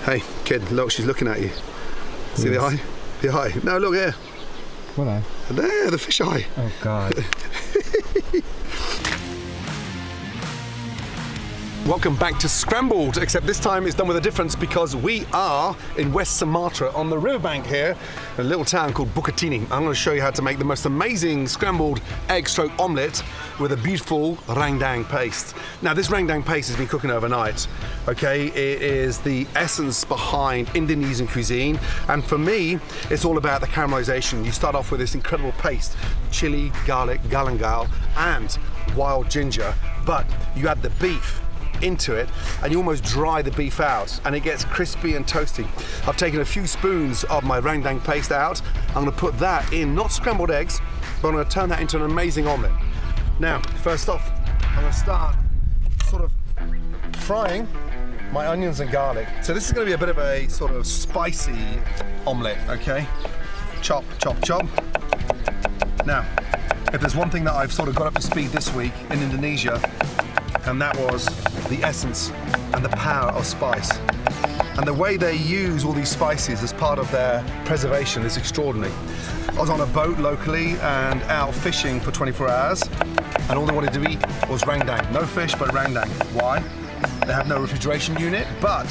Hey, kid, look, she's looking at you. See the eye? The eye. No, look here. What eye? There, the fish eye. Oh, God. Welcome back to Scrambled, except this time it's done with a difference because we are in West Sumatra on the riverbank here, a little town called Bukitini. I'm going to show you how to make the most amazing scrambled egg stroke omelette with a beautiful Rendang paste. Now this Rendang paste has been cooking overnight, okay? It is the essence behind Indonesian cuisine, and for me, it's all about the caramelization. You start off with this incredible paste, chili, garlic, galangal, and wild ginger, but you add the beef into it and you almost dry the beef out and it gets crispy and toasty. I've taken a few spoons of my Rendang paste out. I'm going to put that in, not scrambled eggs, but I'm going to turn that into an amazing omelette. Now, first off, I'm going to start sort of frying my onions and garlic. So this is going to be a bit of a sort of spicy omelette, okay? Chop, chop, chop. Now, if there's one thing that I've sort of got up to speed this week in Indonesia, and that was the essence and the power of spice. And the way they use all these spices as part of their preservation is extraordinary. I was on a boat locally and out fishing for 24 hours, and all they wanted to eat was Rendang. No fish, but Rendang. Why? They have no refrigeration unit, but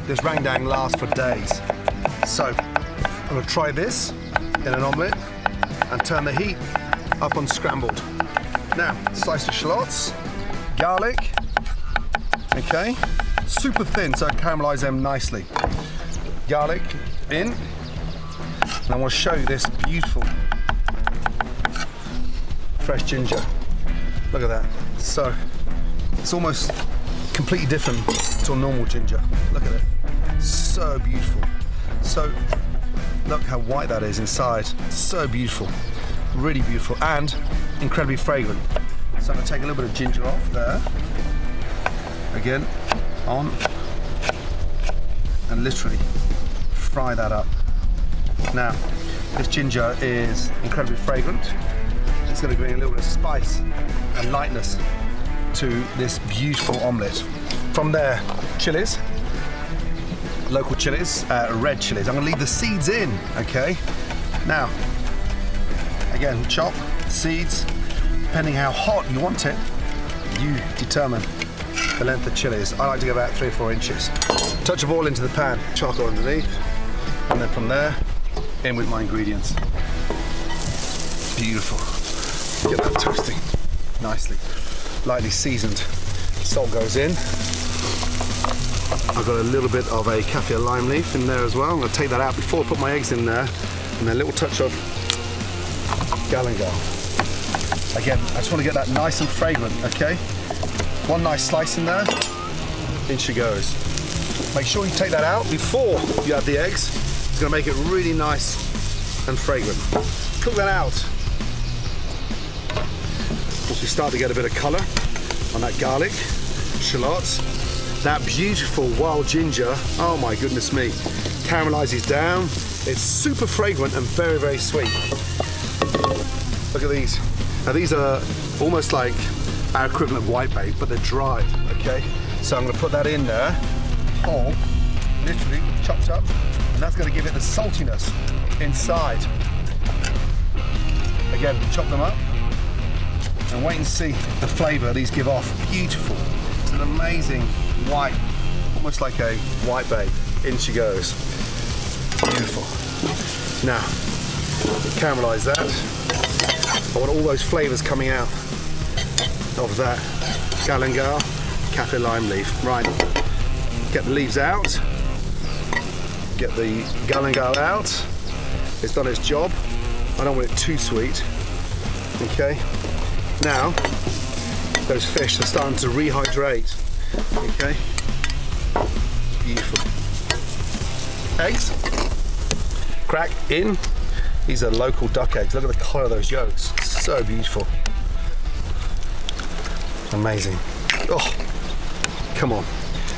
this Rendang lasts for days. So I'm gonna try this in an omelette and turn the heat up on scrambled. Now, slice of shallots, garlic, okay, super thin so I caramelize them nicely. Garlic in, and I want to show you this beautiful fresh ginger. Look at that. So it's almost completely different to a normal ginger. Look at it. So beautiful. So look how white that is inside. So beautiful. Really beautiful and incredibly fragrant. So I'm going to take a little bit of ginger off there. Again, on. And literally fry that up. Now, this ginger is incredibly fragrant. It's going to bring a little bit of spice and lightness to this beautiful omelette. From there, chilies. Local chilies, red chilies. I'm going to leave the seeds in, okay? Now, again, chop seeds. Depending how hot you want it, you determine the length of chilies. I like to go about 3 or 4 inches. Touch of oil into the pan, charcoal underneath, and then from there, in with my ingredients. Beautiful. Get that toasting nicely. Lightly seasoned. Salt goes in. I've got a little bit of a kaffir lime leaf in there as well. I'm going to take that out before I put my eggs in there, and then a little touch of galangal. Again, I just want to get that nice and fragrant, okay? One nice slice in there, in she goes. Make sure you take that out before you add the eggs. It's going to make it really nice and fragrant. Cook that out. Once we start to get a bit of colour on that garlic, shallots, that beautiful wild ginger, oh my goodness me, caramelizes down. It's super fragrant and very, very sweet. Look at these. Now these are almost like our equivalent of whitebait, but they're dried, okay? So I'm going to put that in there, whole, literally chopped up, and that's going to give it the saltiness inside. Again, chop them up, and wait and see the flavour these give off. Beautiful. It's an amazing white, almost like a whitebait. In she goes. Beautiful. Now, caramelise that. I want all those flavours coming out of that galangal, kaffir lime leaf. Right, get the leaves out, get the galangal out. It's done its job. I don't want it too sweet. Okay, now those fish are starting to rehydrate. Okay, beautiful. Eggs, crack in. These are local duck eggs. Look at the colour of those yolks. So beautiful. Amazing. Oh, come on.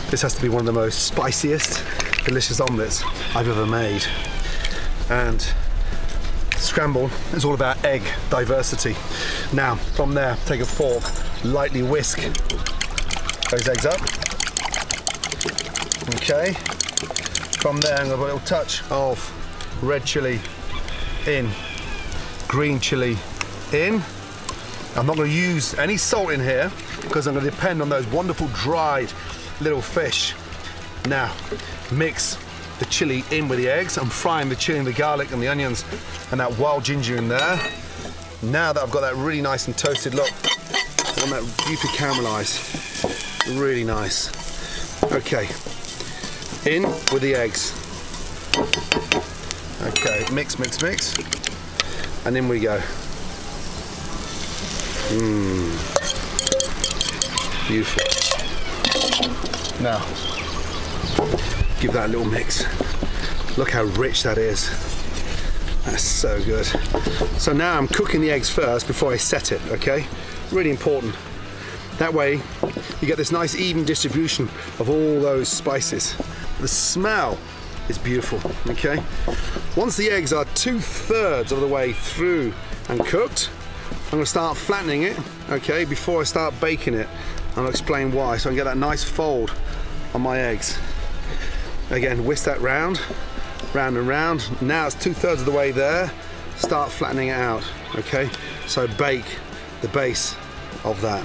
This has to be one of the most spiciest, delicious omelettes I've ever made. And scrambled is all about egg diversity. Now, from there, take a fork, lightly whisk those eggs up. Okay. From there, I'm gonna put a little touch of red chili in, green chili in. I'm not gonna use any salt in here because I'm gonna depend on those wonderful dried little fish. Now, mix the chili in with the eggs. I'm frying the chili and the garlic and the onions and that wild ginger in there. Now that I've got that really nice and toasted, look, I want that beautifully caramelized, really nice. Okay, in with the eggs. Okay, mix, mix, mix, and in we go. Beautiful. Now, give that a little mix. Look how rich that is. That's so good. So now I'm cooking the eggs first before I set it, okay? Really important. That way, you get this nice even distribution of all those spices. The smell is beautiful, okay? Once the eggs are 2/3 of the way through and cooked, I'm gonna start flattening it, okay, before I start baking it. And I'll explain why, so I can get that nice fold on my eggs. Again, whisk that round and round. Now it's 2/3 of the way there. Start flattening it out, okay? So bake the base of that.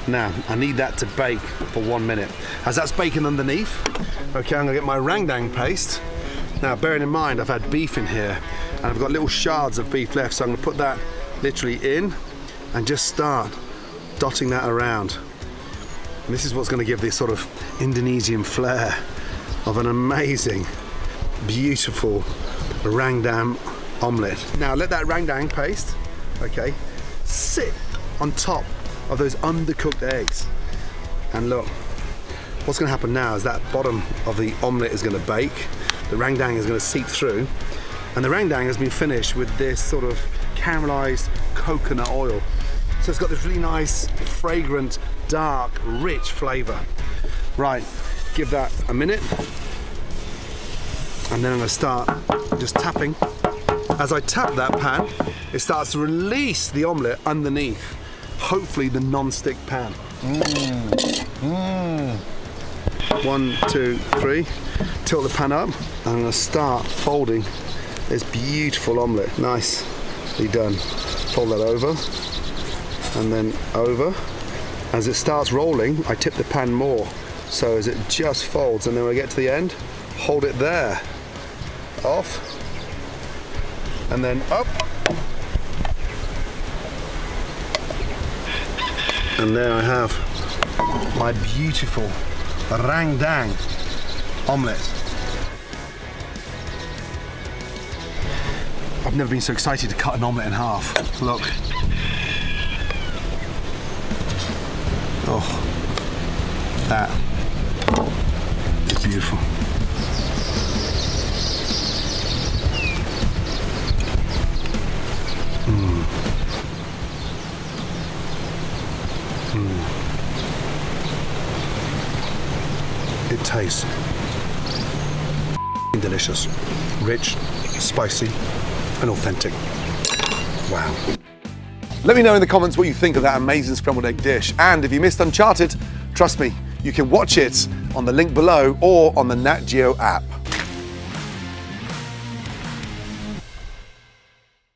Now, I need that to bake for 1 minute. As that's baking underneath, okay, I'm gonna get my Rendang paste. Now, bearing in mind, I've had beef in here, and I've got little shards of beef left, so I'm gonna put that literally in, and just start dotting that around. And this is what's gonna give this sort of Indonesian flair of an amazing, beautiful Rendang omelette. Now, let that Rendang paste, okay, sit on top of those undercooked eggs. And look, what's gonna happen now is that bottom of the omelette is gonna bake, the Rendang is gonna seep through, and the Rendang has been finished with this sort of caramelized coconut oil. So it's got this really nice, fragrant, dark, rich flavor. Right, give that a minute, and then I'm gonna start just tapping. As I tap that pan, it starts to release the omelette underneath, hopefully the non-stick pan. 1, 2, 3. Tilt the pan up. I'm gonna start folding this beautiful omelette. Nicely done. Fold that over, and then over. As it starts rolling, I tip the pan more, so as it just folds, and then when I get to the end, hold it there. Off, and then up. And there I have my beautiful Rendang omelette. I've never been so excited to cut an omelette in half. Look. Oh, that is beautiful. It tastes delicious, rich, spicy, and authentic. Wow. Let me know in the comments what you think of that amazing scrambled egg dish. And if you missed Uncharted, trust me, you can watch it on the link below or on the Nat Geo app.